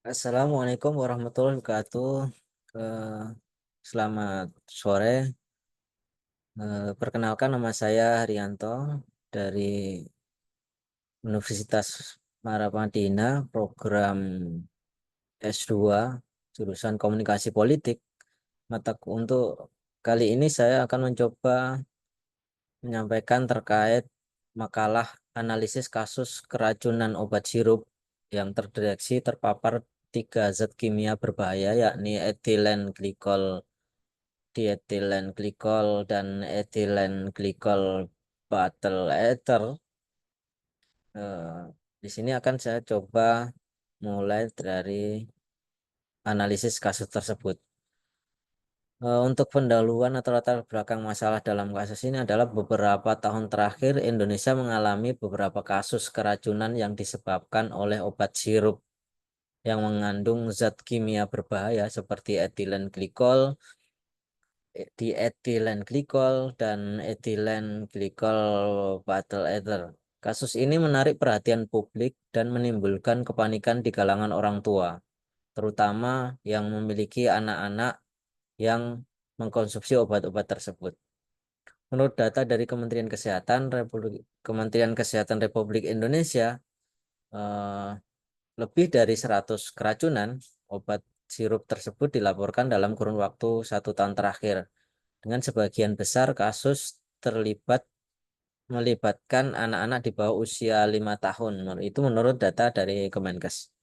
Assalamualaikum warahmatullahi wabarakatuh. Eh, Selamat sore. Perkenalkan nama saya Haryanto dari Universitas Paramadina, program S2, jurusan Komunikasi Politik. Untuk kali ini saya akan mencoba menyampaikan terkait makalah analisis kasus keracunan obat sirup yang terdeteksi terpapar tiga zat kimia berbahaya, yakni etilen glikol, dietilen glikol, dan etilen glikol butyl ether. Eh, di sini akan saya coba mulai dari analisis kasus tersebut. Untuk pendahuluan atau latar belakang masalah dalam kasus ini adalah beberapa tahun terakhir Indonesia mengalami beberapa kasus keracunan yang disebabkan oleh obat sirup yang mengandung zat kimia berbahaya seperti etilen glikol, dietilen glikol, dan etilen glikol butyl ether. Kasus ini menarik perhatian publik dan menimbulkan kepanikan di kalangan orang tua, terutama yang memiliki anak-anak yang mengkonsumsi obat-obat tersebut. Menurut data dari Kementerian Kesehatan Republik Indonesia, eh, lebih dari 100 keracunan obat sirup tersebut dilaporkan dalam kurun waktu 1 tahun terakhir, dengan sebagian besar kasus terlibat melibatkan anak-anak di bawah usia 5 tahun. Itu menurut data dari Kemenkes.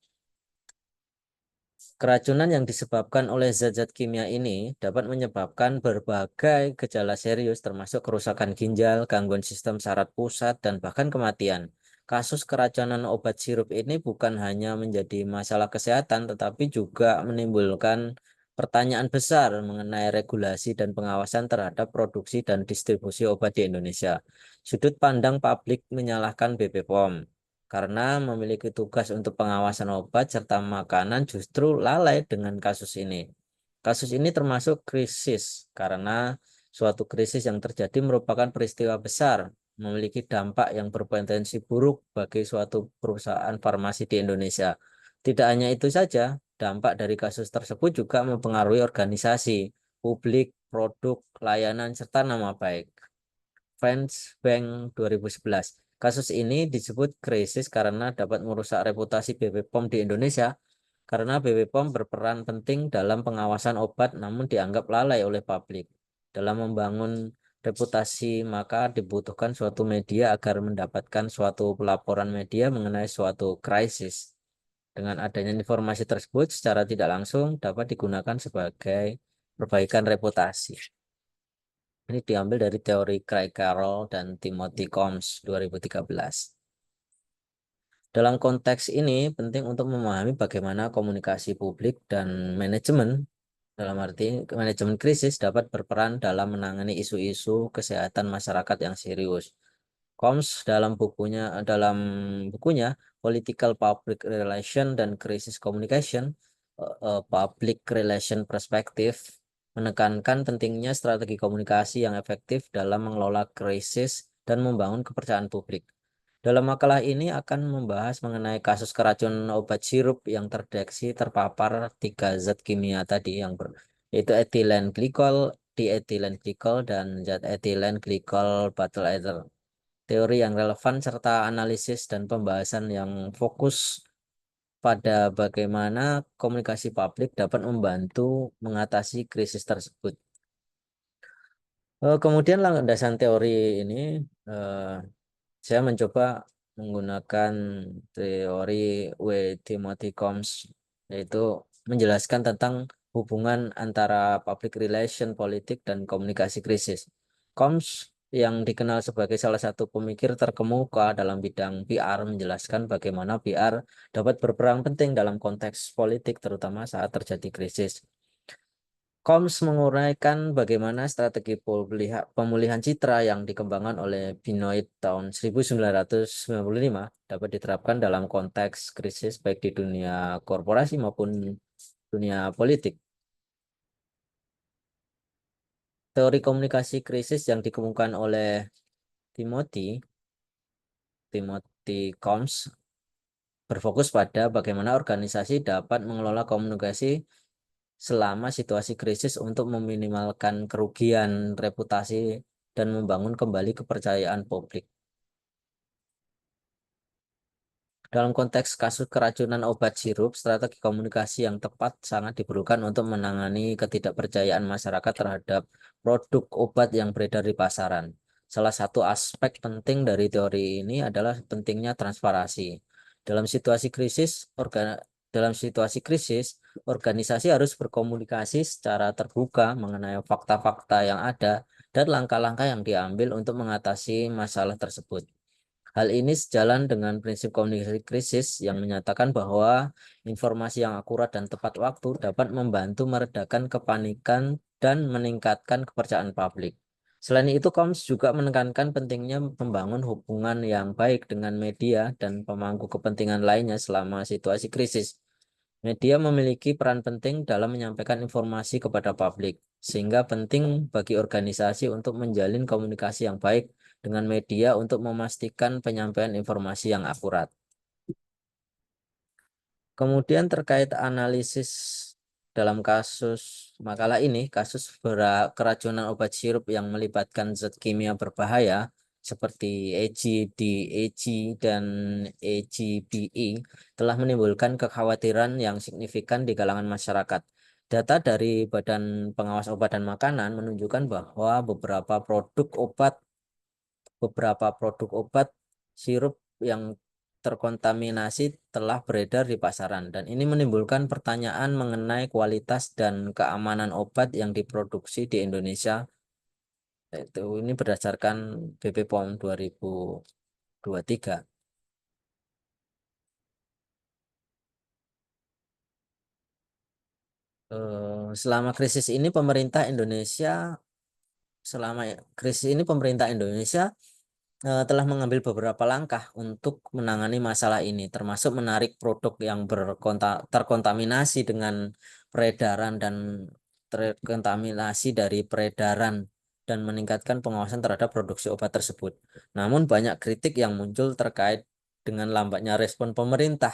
Keracunan yang disebabkan oleh zat-zat kimia ini dapat menyebabkan berbagai gejala serius termasuk kerusakan ginjal, gangguan sistem saraf pusat, dan bahkan kematian. Kasus keracunan obat sirup ini bukan hanya menjadi masalah kesehatan, tetapi juga menimbulkan pertanyaan besar mengenai regulasi dan pengawasan terhadap produksi dan distribusi obat di Indonesia. Sudut pandang publik menyalahkan BPOM karena memiliki tugas untuk pengawasan obat serta makanan justru lalai dengan kasus ini. Kasus ini termasuk krisis karena suatu krisis yang terjadi merupakan peristiwa besar, memiliki dampak yang berpotensi buruk bagi suatu perusahaan farmasi di Indonesia. Tidak hanya itu saja, dampak dari kasus tersebut juga mempengaruhi organisasi, publik, produk, layanan, serta nama baik. Fans Bank 2011. Kasus ini disebut krisis karena dapat merusak reputasi BPOM di Indonesia karena BPOM berperan penting dalam pengawasan obat namun dianggap lalai oleh publik. Dalam membangun reputasi, maka dibutuhkan suatu media agar mendapatkan suatu pelaporan media mengenai suatu krisis. Dengan adanya informasi tersebut secara tidak langsung dapat digunakan sebagai perbaikan reputasi. Ini diambil dari teori Craig Carroll dan Timothy Combs 2013. Dalam konteks ini, penting untuk memahami bagaimana komunikasi publik dan manajemen, dalam arti manajemen krisis dapat berperan dalam menangani isu-isu kesehatan masyarakat yang serius. Combs dalam bukunya Political Public Relation dan Crisis Communication, Public Relation Perspective, menekankan pentingnya strategi komunikasi yang efektif dalam mengelola krisis dan membangun kepercayaan publik. Dalam makalah ini akan membahas mengenai kasus keracunan obat sirup yang terdeteksi terpapar tiga zat kimia tadi yaitu etilen glikol, dietilen glikol, dan zat etilen glikol butyl ether. Teori yang relevan serta analisis dan pembahasan yang fokus pada bagaimana komunikasi publik dapat membantu mengatasi krisis tersebut. Kemudian landasan teori ini, eh, saya mencoba menggunakan teori W. Timothy Combs, yaitu menjelaskan tentang hubungan antara public relation, politik, dan komunikasi krisis. Combs yang dikenal sebagai salah satu pemikir terkemuka dalam bidang PR menjelaskan bagaimana PR dapat berperan penting dalam konteks politik, terutama saat terjadi krisis. Combs menguraikan bagaimana strategi pemulihan citra yang dikembangkan oleh Benoit tahun 1995 dapat diterapkan dalam konteks krisis baik di dunia korporasi maupun dunia politik. Teori komunikasi krisis yang dikemukakan oleh Timothy Timothy Combs berfokus pada bagaimana organisasi dapat mengelola komunikasi selama situasi krisis untuk meminimalkan kerugian reputasi dan membangun kembali kepercayaan publik. Dalam konteks kasus keracunan obat sirup, strategi komunikasi yang tepat sangat diperlukan untuk menangani ketidakpercayaan masyarakat terhadap produk obat yang beredar di pasaran. Salah satu aspek penting dari teori ini adalah pentingnya transparansi. Dalam situasi krisis, dalam situasi krisis, organisasi harus berkomunikasi secara terbuka mengenai fakta-fakta yang ada dan langkah-langkah yang diambil untuk mengatasi masalah tersebut. Hal ini sejalan dengan prinsip komunikasi krisis yang menyatakan bahwa informasi yang akurat dan tepat waktu dapat membantu meredakan kepanikan dan meningkatkan kepercayaan publik. Selain itu, Koms juga menekankan pentingnya membangun hubungan yang baik dengan media dan pemangku kepentingan lainnya selama situasi krisis. Media memiliki peran penting dalam menyampaikan informasi kepada publik, sehingga penting bagi organisasi untuk menjalin komunikasi yang baik dengan media untuk memastikan penyampaian informasi yang akurat. Kemudian terkait analisis dalam kasus makalah ini, kasus keracunan obat sirup yang melibatkan zat kimia berbahaya seperti EG dan EGBE telah menimbulkan kekhawatiran yang signifikan di kalangan masyarakat. Data dari Badan Pengawas Obat dan Makanan menunjukkan bahwa beberapa produk obat sirup yang terkontaminasi telah beredar di pasaran dan ini menimbulkan pertanyaan mengenai kualitas dan keamanan obat yang diproduksi di Indonesia. Itu ini berdasarkan BP POM 2023. Selama krisis ini pemerintah Indonesia telah mengambil beberapa langkah untuk menangani masalah ini, termasuk menarik produk yang terkontaminasi dengan peredaran dan terkontaminasi dari peredaran dan meningkatkan pengawasan terhadap produksi obat tersebut. Namun banyak kritik yang muncul terkait dengan lambatnya respon pemerintah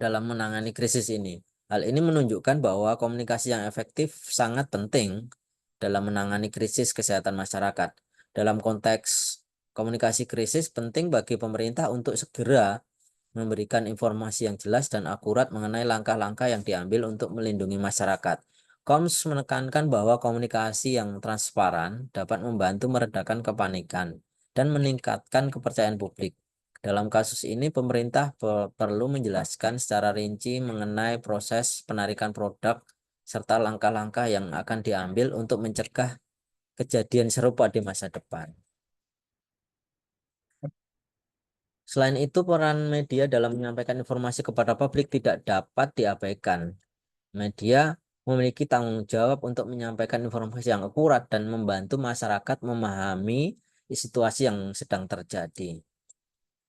dalam menangani krisis ini. Hal ini menunjukkan bahwa komunikasi yang efektif sangat penting dalam menangani krisis kesehatan masyarakat. Dalam konteks komunikasi krisis, penting bagi pemerintah untuk segera memberikan informasi yang jelas dan akurat mengenai langkah-langkah yang diambil untuk melindungi masyarakat. Koms menekankan bahwa komunikasi yang transparan dapat membantu meredakan kepanikan dan meningkatkan kepercayaan publik. Dalam kasus ini, pemerintah perlu menjelaskan secara rinci mengenai proses penarikan produk serta langkah-langkah yang akan diambil untuk mencegah kejadian serupa di masa depan. Selain itu, peran media dalam menyampaikan informasi kepada publik tidak dapat diabaikan. Media memiliki tanggung jawab untuk menyampaikan informasi yang akurat dan membantu masyarakat memahami situasi yang sedang terjadi.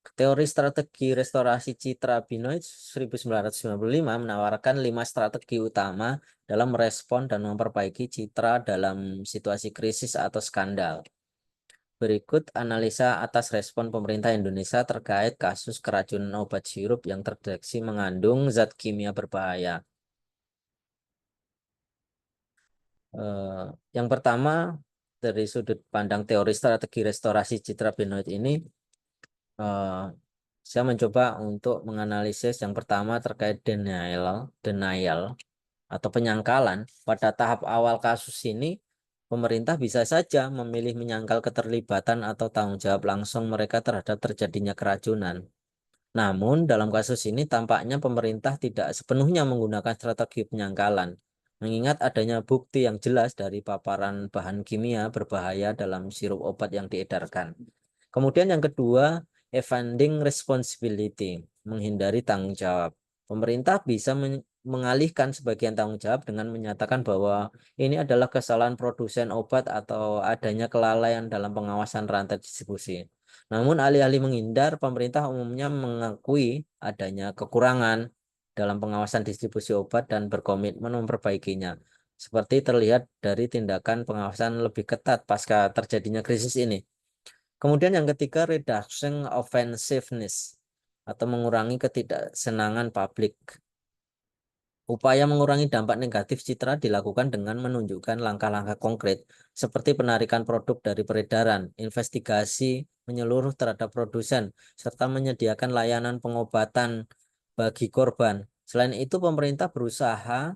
Teori strategi restorasi citra Binoy 1995 menawarkan 5 strategi utama dalam merespon dan memperbaiki citra dalam situasi krisis atau skandal. Berikut analisa atas respon pemerintah Indonesia terkait kasus keracunan obat sirup yang terdeteksi mengandung zat kimia berbahaya. Eh, yang pertama, dari sudut pandang teori strategi restorasi citra Benoit ini, eh, saya mencoba untuk menganalisis yang pertama terkait denial atau penyangkalan. Pada tahap awal kasus ini, pemerintah bisa saja memilih menyangkal keterlibatan atau tanggung jawab langsung mereka terhadap terjadinya keracunan. Namun, dalam kasus ini tampaknya pemerintah tidak sepenuhnya menggunakan strategi penyangkalan, mengingat adanya bukti yang jelas dari paparan bahan kimia berbahaya dalam sirup obat yang diedarkan. Kemudian yang kedua, evading responsibility, menghindari tanggung jawab. Pemerintah bisa mengalihkan sebagian tanggung jawab dengan menyatakan bahwa ini adalah kesalahan produsen obat atau adanya kelalaian dalam pengawasan rantai distribusi. Namun alih-alih menghindar, pemerintah umumnya mengakui adanya kekurangan dalam pengawasan distribusi obat dan berkomitmen memperbaikinya. Seperti terlihat dari tindakan pengawasan lebih ketat pasca terjadinya krisis ini. Kemudian yang ketiga, reduction offensiveness, atau mengurangi ketidaksenangan publik. Upaya mengurangi dampak negatif citra dilakukan dengan menunjukkan langkah-langkah konkret seperti penarikan produk dari peredaran, investigasi menyeluruh terhadap produsen, serta menyediakan layanan pengobatan bagi korban. Selain itu, pemerintah berusaha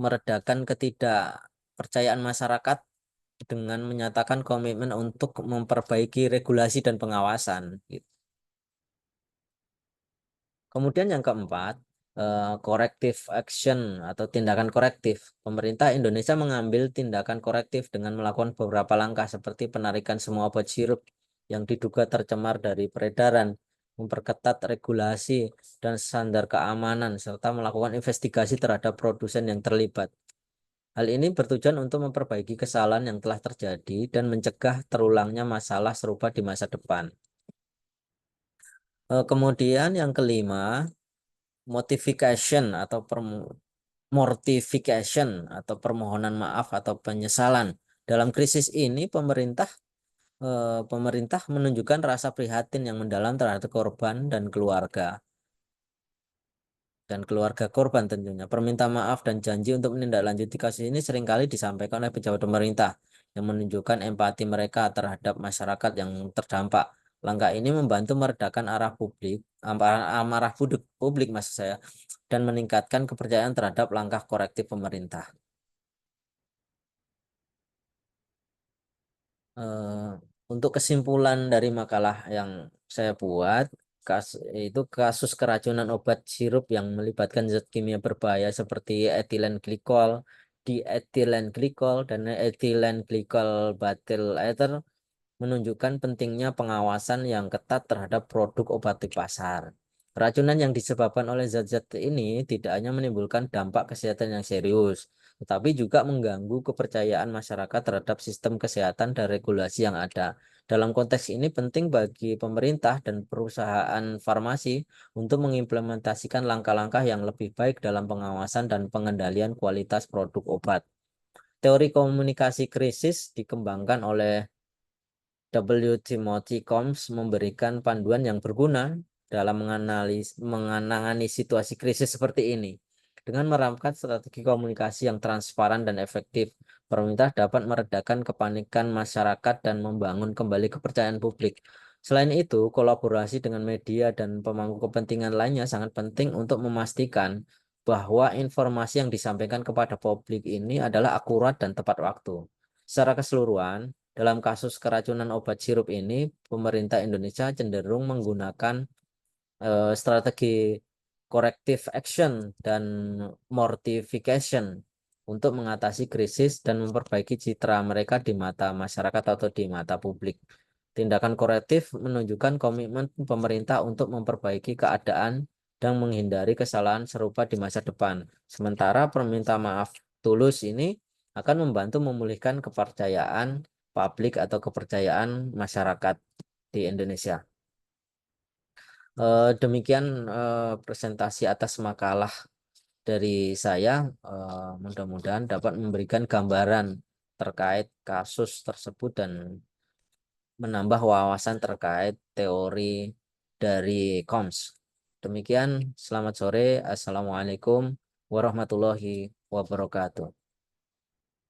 meredakan ketidakpercayaan masyarakat dengan menyatakan komitmen untuk memperbaiki regulasi dan pengawasan. Gitu. Kemudian yang keempat, corrective action atau tindakan korektif. Pemerintah Indonesia mengambil tindakan korektif dengan melakukan beberapa langkah seperti penarikan semua obat sirup yang diduga tercemar dari peredaran, memperketat regulasi dan standar keamanan, serta melakukan investigasi terhadap produsen yang terlibat. Hal ini bertujuan untuk memperbaiki kesalahan yang telah terjadi dan mencegah terulangnya masalah serupa di masa depan. Kemudian yang kelima, modification atau mortification atau permohonan maaf atau penyesalan. Dalam krisis ini pemerintah menunjukkan rasa prihatin yang mendalam terhadap korban dan keluarga korban tentunya. Permintaan maaf dan janji untuk menindaklanjuti kasus ini seringkali disampaikan oleh pejabat pemerintah yang menunjukkan empati mereka terhadap masyarakat yang terdampak. Langkah ini membantu meredakan amarah publik maksud saya, dan meningkatkan kepercayaan terhadap langkah korektif pemerintah. Eh, untuk kesimpulan dari makalah yang saya buat, itu kasus keracunan obat sirup yang melibatkan zat kimia berbahaya seperti etilen glikol, dietilen glikol, dan etilen glikol butyl ether menunjukkan pentingnya pengawasan yang ketat terhadap produk obat di pasar. Keracunan yang disebabkan oleh zat-zat ini tidak hanya menimbulkan dampak kesehatan yang serius, tetapi juga mengganggu kepercayaan masyarakat terhadap sistem kesehatan dan regulasi yang ada. Dalam konteks ini penting bagi pemerintah dan perusahaan farmasi untuk mengimplementasikan langkah-langkah yang lebih baik dalam pengawasan dan pengendalian kualitas produk obat. Teori komunikasi krisis dikembangkan oleh W. Timothy Combs memberikan panduan yang berguna dalam menangani situasi krisis seperti ini. Dengan menerapkan strategi komunikasi yang transparan dan efektif, pemerintah dapat meredakan kepanikan masyarakat dan membangun kembali kepercayaan publik. Selain itu, kolaborasi dengan media dan pemangku kepentingan lainnya sangat penting untuk memastikan bahwa informasi yang disampaikan kepada publik ini adalah akurat dan tepat waktu. Secara keseluruhan, dalam kasus keracunan obat sirup ini, pemerintah Indonesia cenderung menggunakan strategi corrective action dan mortification untuk mengatasi krisis dan memperbaiki citra mereka di mata masyarakat atau di mata publik. Tindakan korektif menunjukkan komitmen pemerintah untuk memperbaiki keadaan dan menghindari kesalahan serupa di masa depan. Sementara permintaan maaf tulus ini akan membantu memulihkan kepercayaan publik atau kepercayaan masyarakat di Indonesia. Demikian presentasi atas makalah dari saya. Mudah-mudahan dapat memberikan gambaran terkait kasus tersebut dan menambah wawasan terkait teori dari KOMS. Demikian, selamat sore. Assalamualaikum warahmatullahi wabarakatuh.